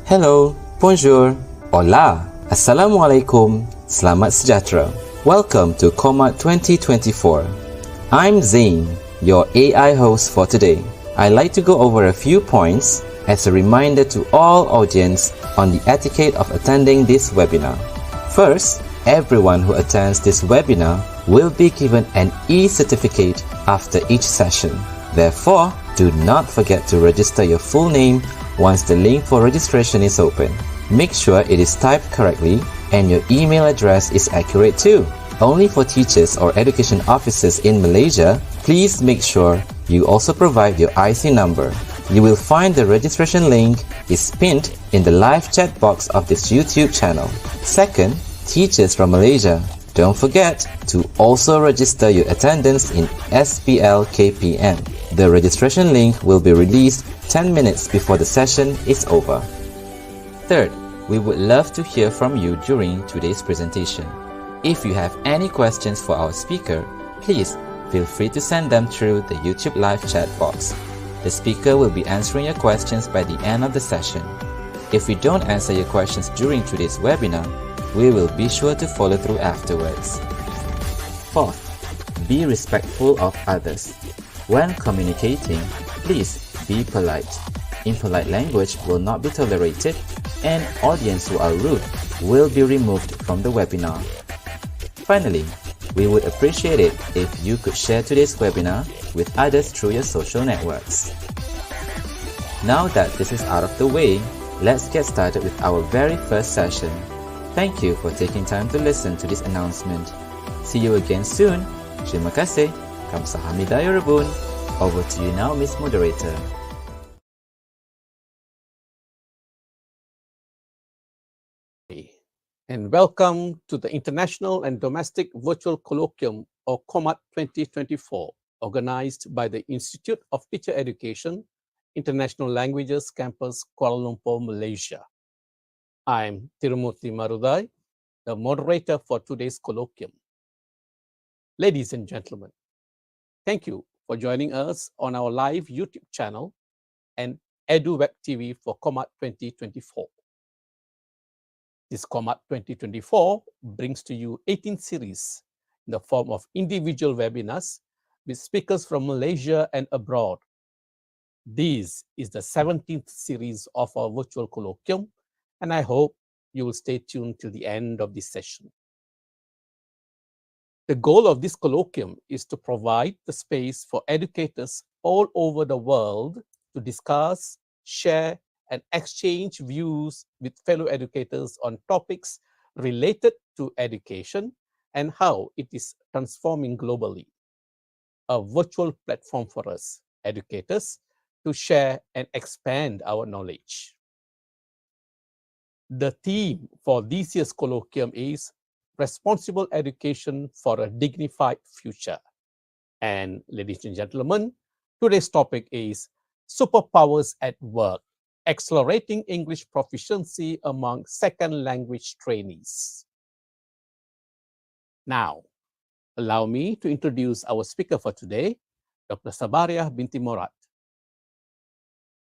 Hello, bonjour, hola, assalamualaikum, selamat sejahtera. Welcome to COMAT 2024. I'm Zain, your AI host for today. I'd like to go over a few points as a reminder to all audience on the etiquette of attending this webinar. First, everyone who attends this webinar will be given an e-certificate after each session. Therefore, do not forget to register your full name once the link for registration is open. Make sure it is typed correctly and your email address is accurate too. Only for teachers or education officers in Malaysia, please make sure you also provide your IC number. You will find the registration link is pinned in the live chat box of this YouTube channel. Second, teachers from Malaysia, don't forget to also register your attendance in SPL KPM. The registration link will be released 10 minutes before the session is over. Third, we would love to hear from you during today's presentation. If you have any questions for our speaker, please feel free to send them through the YouTube live chat box. The speaker will be answering your questions by the end of the session. If we don't answer your questions during today's webinar, we will be sure to follow through afterwards. Fourth, be respectful of others. When communicating, please be polite. Impolite language will not be tolerated, and audience who are rude will be removed from the webinar. Finally, we would appreciate it if you could share today's webinar with others through your social networks. Now that this is out of the way, let's get started with our very first session. Thank you for taking time to listen to this announcement. See you again soon. Terima kasih. Kamsahamnida Yorobun. Over to you now, Miss Moderator. And welcome to the International and Domestic Virtual Colloquium, or COMAT 2024, organized by the Institute of Teacher Education, International Languages Campus, Kuala Lumpur, Malaysia. I'm Tirumurti Marudai, the moderator for today's colloquium. Ladies and gentlemen, thank you for joining us on our live YouTube channel and EduWeb TV for COMAT 2024. This COMAT 2024 brings to you 18 series in the form of individual webinars with speakers from Malaysia and abroad. This is the 17th series of our virtual colloquium, and I hope you will stay tuned till the end of this session. The goal of this colloquium is to provide the space for educators all over the world to discuss, share, and exchange views with fellow educators on topics related to education and how it is transforming globally. A virtual platform for us, educators, to share and expand our knowledge. The theme for this year's colloquium is Responsible Education for a Dignified Future. And ladies and gentlemen, today's topic is Superpowers at Work, Accelerating English Proficiency Among Second Language Trainees. Now, allow me to introduce our speaker for today, Dr. Sabariah binti Morad.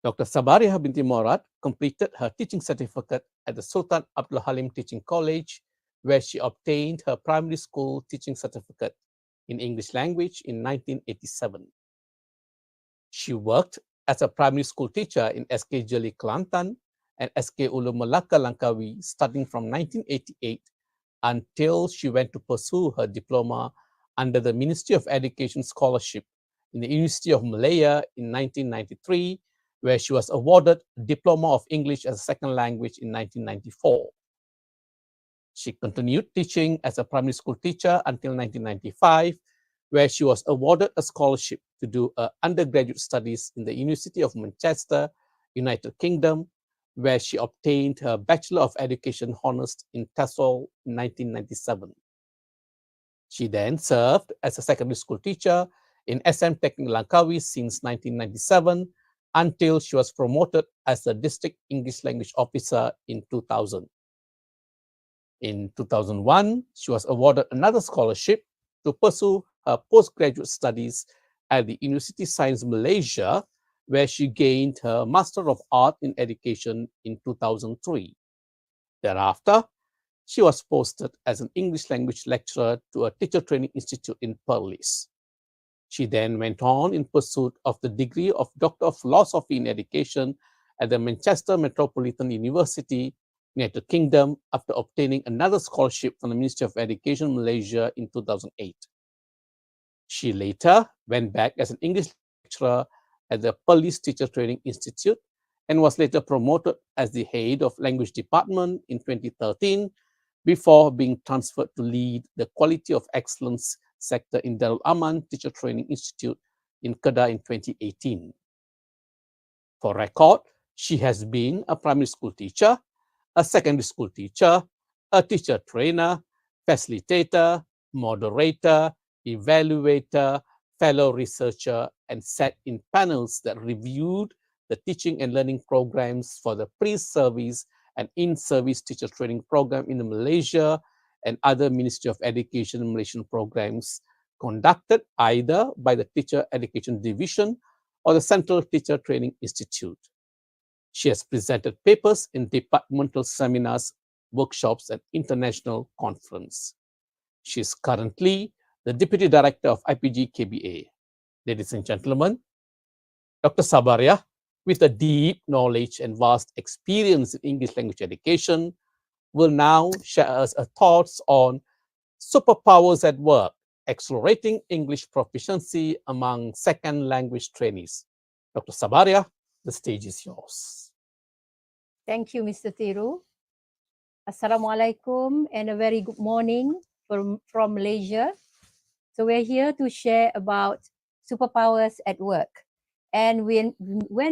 Dr. Sabariah binti Morad completed her teaching certificate at the Sultan Abdul Halim Teaching College, where she obtained her primary school teaching certificate in English language in 1987. She worked as a primary school teacher in SK Jeli Kelantan and SK Ulum Melaka Langkawi starting from 1988 until she went to pursue her diploma under the Ministry of Education Scholarship in the University of Malaya in 1993, where she was awarded Diploma of English as a Second Language in 1994. She continued teaching as a primary school teacher until 1995, where she was awarded a scholarship to do undergraduate studies in the University of Manchester, United Kingdom, where she obtained her Bachelor of Education Honours in TESOL in 1997. She then served as a secondary school teacher in SM Teknik Langkawi since 1997 until she was promoted as a District English Language Officer in 2000. In 2001, she was awarded another scholarship to pursue her postgraduate studies at the University Science Malaysia, where she gained her Master of Art in Education in 2003. Thereafter, she was posted as an English language lecturer to a teacher training institute in Perlis. She then went on in pursuit of the degree of Doctor of Philosophy in Education at the Manchester Metropolitan University, United Kingdom, after obtaining another scholarship from the Ministry of Education, Malaysia in 2008. She later went back as an English lecturer at the Perlis Teacher Training Institute and was later promoted as the head of language department in 2013 before being transferred to lead the Quality of Excellence sector in Darul Aman Teacher Training Institute in Kedah in 2018. For record, she has been a primary school teacher, a secondary school teacher, a teacher trainer, facilitator, moderator, evaluator, fellow researcher, and sat in panels that reviewed the teaching and learning programs for the pre-service and in-service teacher training program in Malaysia and other Ministry of Education Malaysian programs conducted either by the Teacher Education Division or the Central Teacher Training Institute. She has presented papers in departmental seminars, workshops, and international conference. She is currently the Deputy Director of IPG KBA. Ladies and gentlemen, Dr. Sabariah, with a deep knowledge and vast experience in English language education, will now share us her thoughts on Superpowers at Work, accelerating English proficiency among second language trainees. Dr. Sabariah, the stage is yours. Thank you, Mr. Thiru. Assalamualaikum and a very good morning from Malaysia. So we're here to share about superpowers at work. And when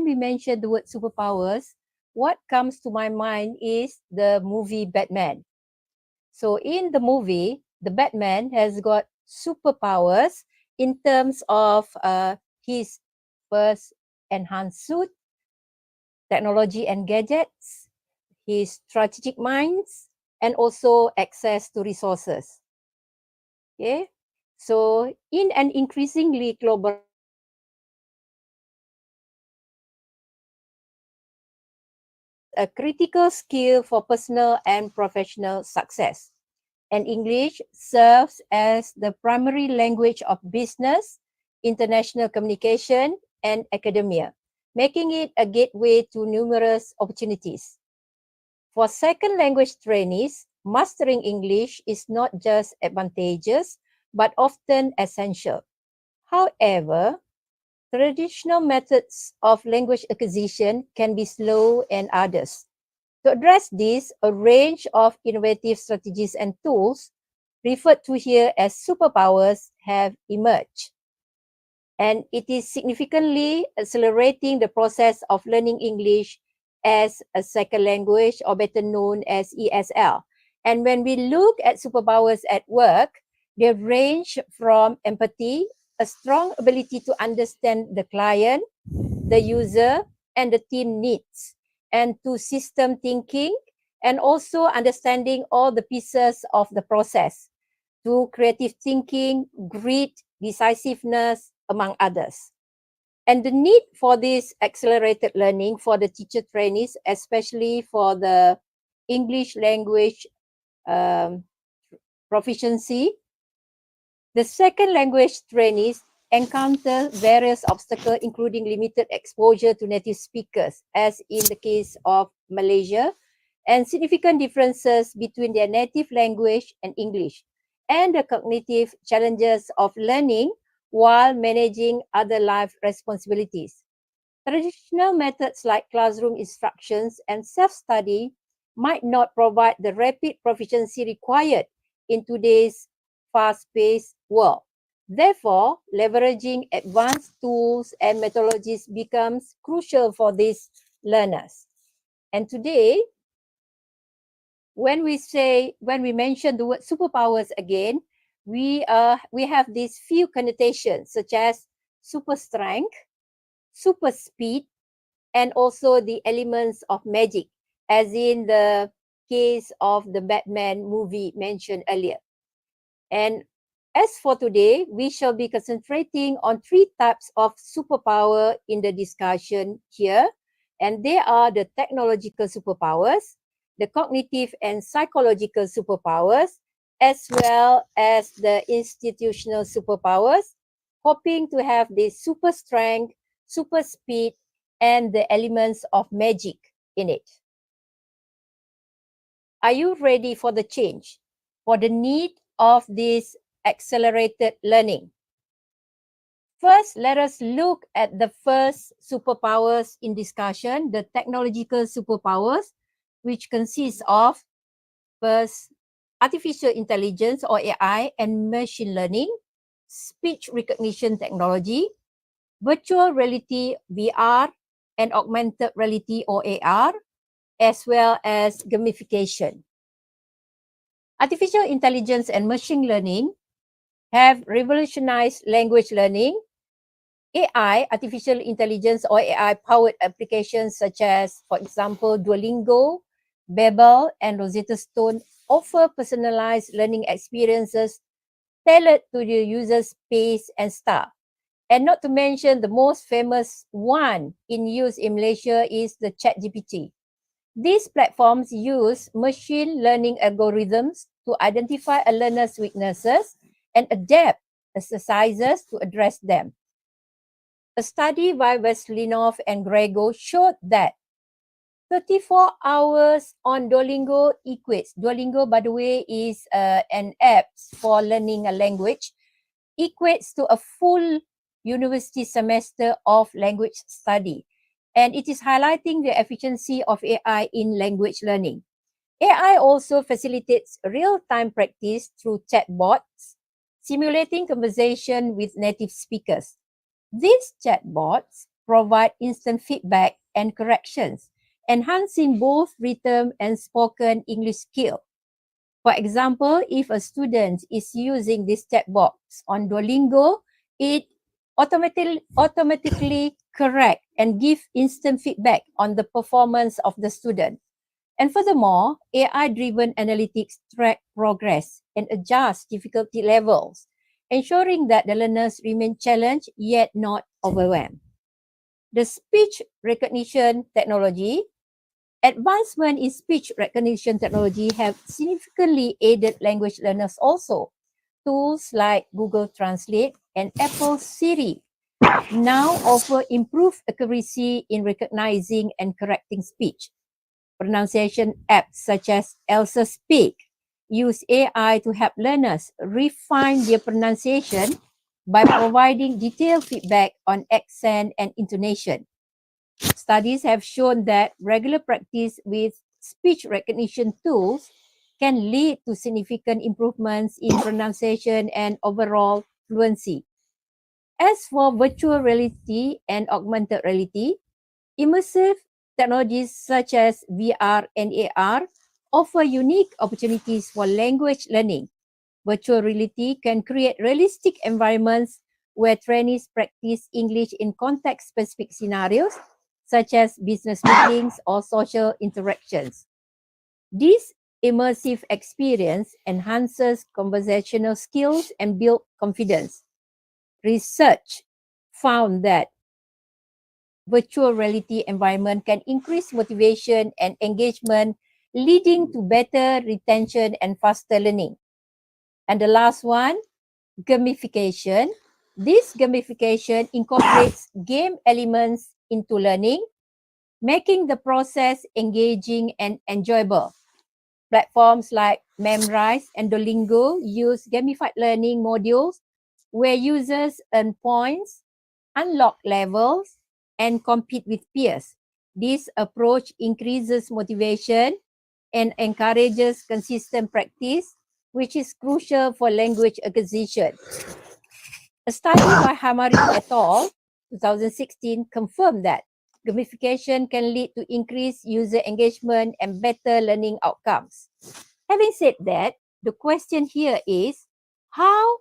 we mention the word superpowers, what comes to my mind is the movie Batman. So in the movie, the Batman has got superpowers in terms of his first enhanced suit, technology and gadgets, his strategic minds, and also access to resources. Okay, so in an increasingly global a critical skill for personal and professional success. And English serves as the primary language of business, international communication, and academia, making it a gateway to numerous opportunities. For second language trainees, mastering English is not just advantageous, but often essential. However, traditional methods of language acquisition can be slow and arduous. To address this, a range of innovative strategies and tools, referred to here as superpowers, have emerged. And it is significantly accelerating the process of learning English as a second language, or better known as ESL. And when we look at superpowers at work, they range from empathy, a strong ability to understand the client, the user, and the team needs, and to system thinking, and also understanding all the pieces of the process, to creative thinking, grit, decisiveness, among others. And the need for this accelerated learning for the teacher trainees, especially for the English language proficiency, the second language trainees encounter various obstacles, including limited exposure to native speakers, as in the case of Malaysia, and significant differences between their native language and English, and the cognitive challenges of learning while managing other life responsibilities. Traditional methods like classroom instructions and self-study might not provide the rapid proficiency required in today's fast-paced world. Therefore, leveraging advanced tools and methodologies becomes crucial for these learners. And today, when we mention the word superpowers again, we have these few connotations such as super strength, super speed, and also the elements of magic, as in the case of the Batman movie mentioned earlier. And As for today, we shall be concentrating on three types of superpower in the discussion here, and they are the technological superpowers, the cognitive and psychological superpowers, as well as the institutional superpowers, hoping to have the super strength, super speed, and the elements of magic in it. Are you ready for the change, for the need of this accelerated learning? First, let us look at the first superpowers in discussion, the technological superpowers, which consists of first, artificial intelligence or AI and machine learning, speech recognition technology, virtual reality VR and augmented reality or AR, as well as gamification. Artificial intelligence and machine learning have revolutionized language learning. AI, artificial intelligence or AI-powered applications such as, for example, Duolingo, Babel, and Rosetta Stone offer personalized learning experiences tailored to the user's pace and style. And not to mention the most famous one in use in Malaysia is the ChatGPT. These platforms use machine learning algorithms to identify a learner's weaknesses and adapt exercises to address them. A study by Veslinov and Grego showed that 34 hours on Duolingo equates. Duolingo, by the way, is an app for learning a language, equates to a full university semester of language study. And it is highlighting the efficiency of AI in language learning. AI also facilitates real-time practice through chatbots, simulating conversation with native speakers. These chatbots provide instant feedback and corrections, enhancing both written and spoken English skill. For example, if a student is using this chatbox on Duolingo, it automatically correct and give instant feedback on the performance of the student. And furthermore, AI-driven analytics track progress and adjust difficulty levels, ensuring that the learners remain challenged yet not overwhelmed. The speech recognition technology. Advancement in speech recognition technology have significantly aided language learners also. Tools like Google Translate and Apple Siri now offer improved accuracy in recognizing and correcting speech. Pronunciation apps such as Elsa Speak use AI to help learners refine their pronunciation by providing detailed feedback on accent and intonation. Studies have shown that regular practice with speech recognition tools can lead to significant improvements in pronunciation and overall fluency. As for virtual reality and augmented reality, immersive technologies such as VR and AR offer unique opportunities for language learning. Virtual reality can create realistic environments where trainees practice English in context-specific scenarios, such as business meetings or social interactions. This immersive experience enhances conversational skills and builds confidence. Research found that virtual reality environment can increase motivation and engagement, leading to better retention and faster learning. And the last one, gamification. This gamification incorporates game elements into learning, making the process engaging and enjoyable. Platforms like Memrise and Duolingo use gamified learning modules where users earn points, unlock levels, and compete with peers. This approach increases motivation and encourages consistent practice, which is crucial for language acquisition. A study by Hamari et al. 2016 confirmed that gamification can lead to increased user engagement and better learning outcomes. Having said that, the question here is how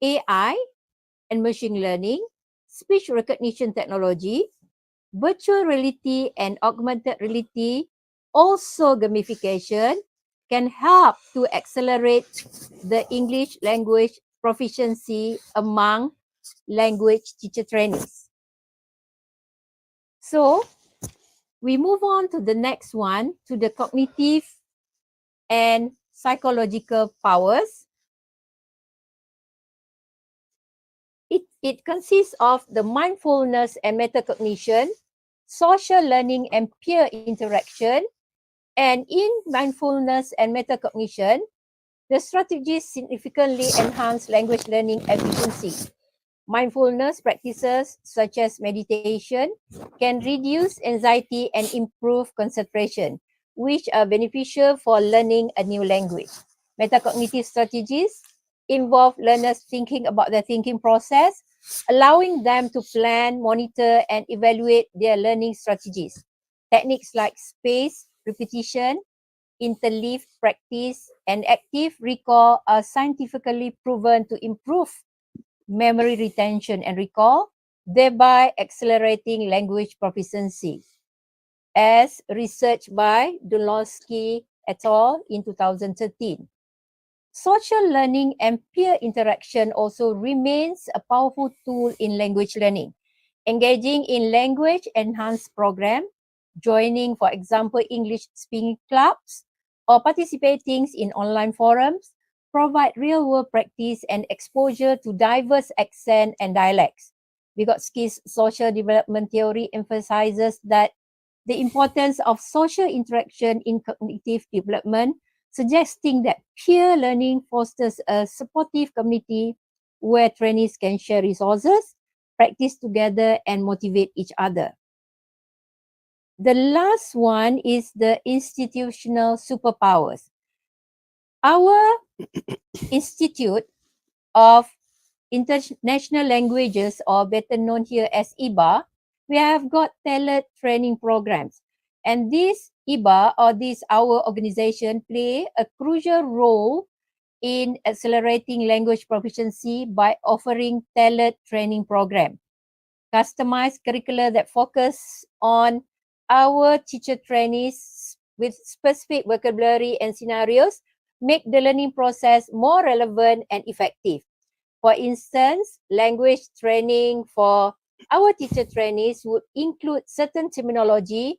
AI and machine learning, speech recognition technology, virtual reality and augmented reality, also gamification, can help to accelerate the English language proficiency among language teacher trainees. So we move on to the next one, to the cognitive and psychological powers. It consists of the mindfulness and metacognition, social learning and peer interaction. And in mindfulness and metacognition, the strategies significantly enhance language learning efficiency. Mindfulness practices such as meditation can reduce anxiety and improve concentration, which are beneficial for learning a new language. Metacognitive strategies involve learners thinking about their thinking process, allowing them to plan, monitor, and evaluate their learning strategies. Techniques like spaced repetition, interleaved practice, and active recall are scientifically proven to improve memory retention and recall, thereby accelerating language proficiency, as researched by Dunlowski et al. In 2013. Social learning and peer interaction also remains a powerful tool in language learning. Engaging in language enhanced program, joining, for example, English speaking clubs, or participating in online forums provide real-world practice and exposure to diverse accents and dialects. Vygotski's social development theory emphasizes that the importance of social interaction in cognitive development, suggesting that peer learning fosters a supportive community where trainees can share resources, practice together, and motivate each other. The last one is the institutional superpowers. Our Institute of International Languages, or better known here as IBA, we have got tailored training programs. And this IBA, or this our organization, play a crucial role in accelerating language proficiency by offering tailored training program. Customized curricula that focus on our teacher trainees with specific vocabulary and scenarios make the learning process more relevant and effective. For instance, language training for our teacher trainees would include certain terminology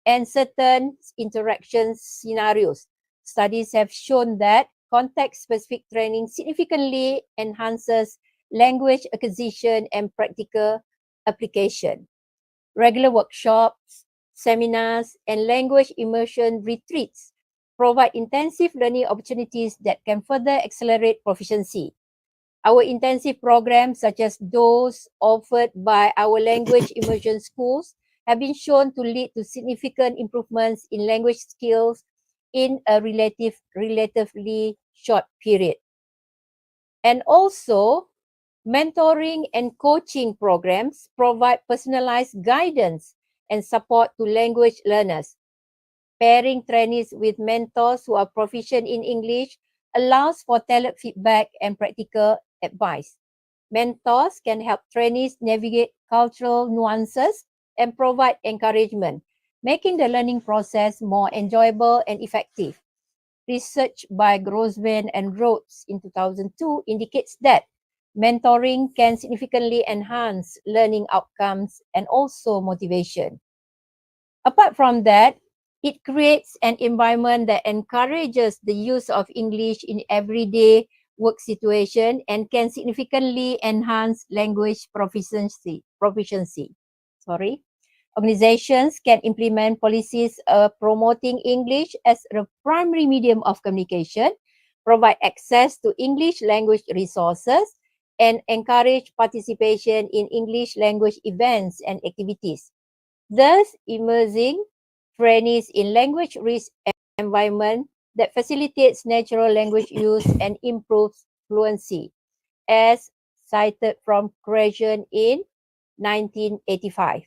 and certain interaction scenarios. Studies have shown that context-specific training significantly enhances language acquisition and practical application. Regular workshops, seminars, and language immersion retreats provide intensive learning opportunities that can further accelerate proficiency. Our intensive programs, such as those offered by our language immersion schools, have been shown to lead to significant improvements in language skills in a relatively short period. And also, mentoring and coaching programs provide personalized guidance and support to language learners. Pairing trainees with mentors who are proficient in English allows for tailored feedback and practical advice. Mentors can help trainees navigate cultural nuances and provide encouragement, making the learning process more enjoyable and effective. Research by Grossman and Rhodes in 2002 indicates that mentoring can significantly enhance learning outcomes and also motivation. Apart from that, it creates an environment that encourages the use of English in everyday work situation and can significantly enhance language proficiency. Organizations can implement policies promoting English as a primary medium of communication, provide access to English language resources, and encourage participation in English language events and activities, thus immersing trainees in language-rich environment that facilitates natural language use and improves fluency, as cited from Crescent in 1985.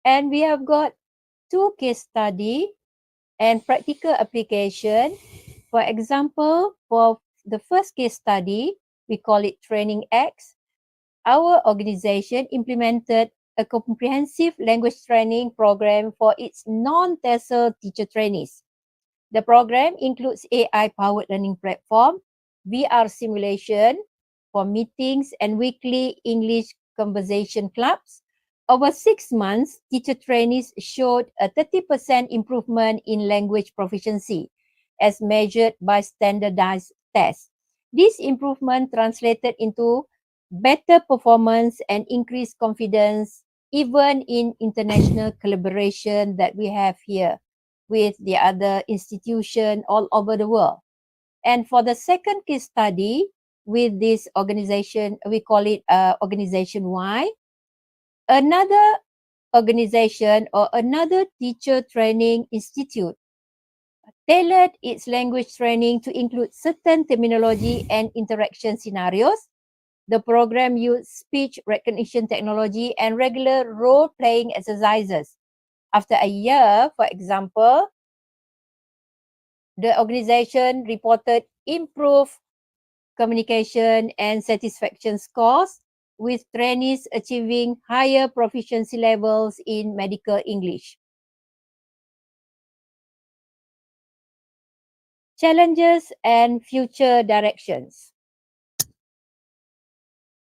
And we have got two case study and practical application. For example, for the first case study, we call it Training X. Our organization implemented a comprehensive language training program for its non-TESOL teacher trainees. The program includes AI-powered learning platform, VR simulation, for meetings and weekly English conversation clubs. Over 6 months, teacher trainees showed a 30% improvement in language proficiency as measured by standardized tests. This improvement translated into better performance and increased confidence even in international collaboration that we have here with the other institution all over the world. And for the second case study with this organization, we call it Organization Y, another organization or another teacher training institute tailored its language training to include certain terminology and interaction scenarios. The program used speech recognition technology and regular role-playing exercises. After a year, for example, the organization reported improved communication and satisfaction scores, with trainees achieving higher proficiency levels in medical English. Challenges and future directions.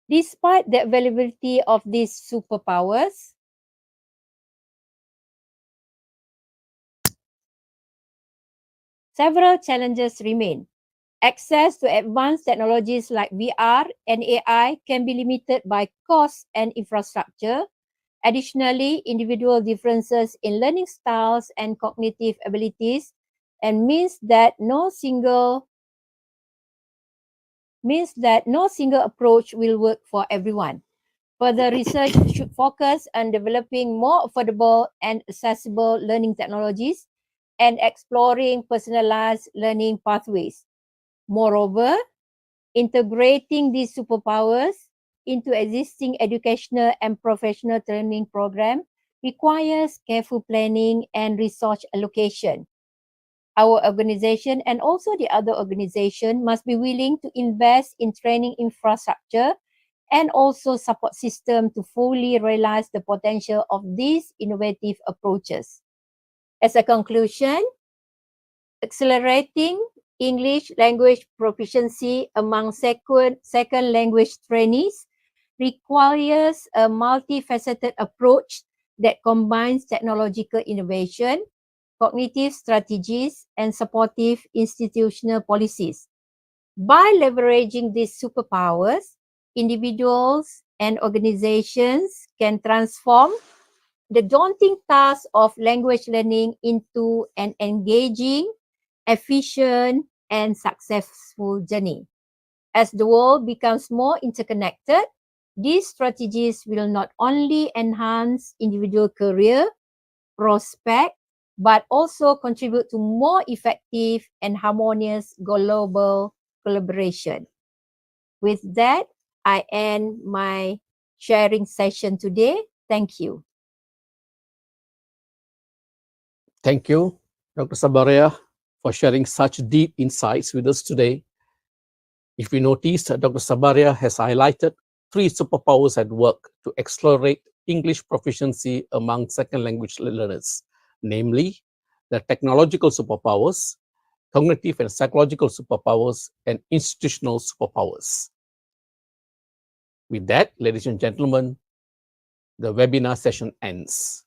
Despite the availability of these superpowers, several challenges remain. Access to advanced technologies like VR and AI can be limited by cost and infrastructure. Additionally, individual differences in learning styles and cognitive abilities and means that no single approach will work for everyone. Further research should focus on developing more affordable and accessible learning technologies and exploring personalized learning pathways. Moreover, integrating these superpowers into existing educational and professional training programs requires careful planning and resource allocation. Our organization and also the other organization must be willing to invest in training infrastructure and also support system to fully realize the potential of these innovative approaches. As a conclusion, accelerating English language proficiency among second language trainees requires a multifaceted approach that combines technological innovation, cognitive strategies, and supportive institutional policies. By leveraging these superpowers, individuals and organizations can transform the daunting task of language learning into an engaging, efficient, and successful journey. As the world becomes more interconnected, these strategies will not only enhance individual career prospect, but also contribute to more effective and harmonious global collaboration. With that, I end my sharing session today. Thank you. Thank you, Dr. Sabaria, for sharing such deep insights with us today. If we noticed, Dr. Sabaria has highlighted 3 superpowers at work to accelerate English proficiency among second language learners, namely the technological superpowers, cognitive and psychological superpowers, and institutional superpowers. With that, ladies and gentlemen, the webinar session ends.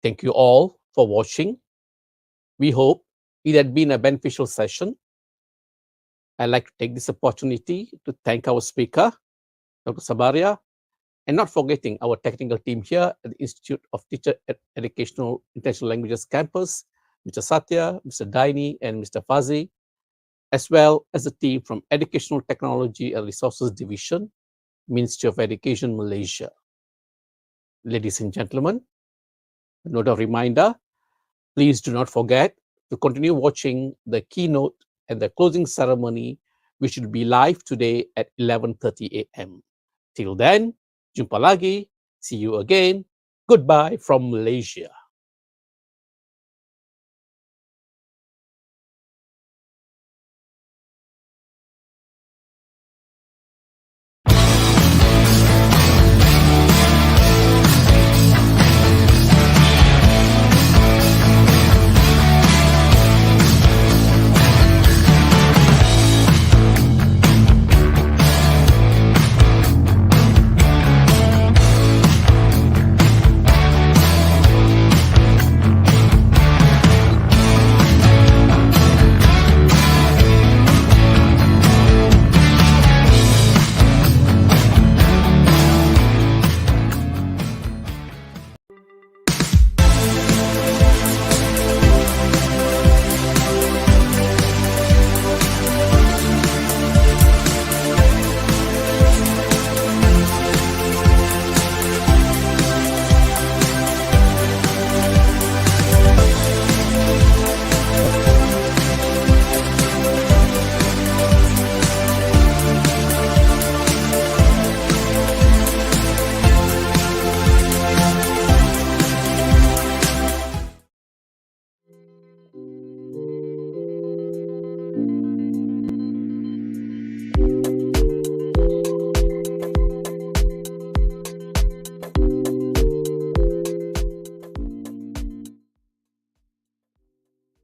Thank you all for watching. We hope it had been a beneficial session. I'd like to take this opportunity to thank our speaker, Dr. Sabaria, and not forgetting our technical team here at the Institute of Teacher Educational International Languages Campus, Mr. Satya, Mr. Daini, and Mr. Fazi, as well as the team from Educational Technology and Resources Division, Ministry of Education, Malaysia. Ladies and gentlemen, a note of reminder, please do not forget to continue watching the keynote and the closing ceremony, which will be live today at 11:30 a.m. Till then, jumpa lagi, see you again. Goodbye from Malaysia.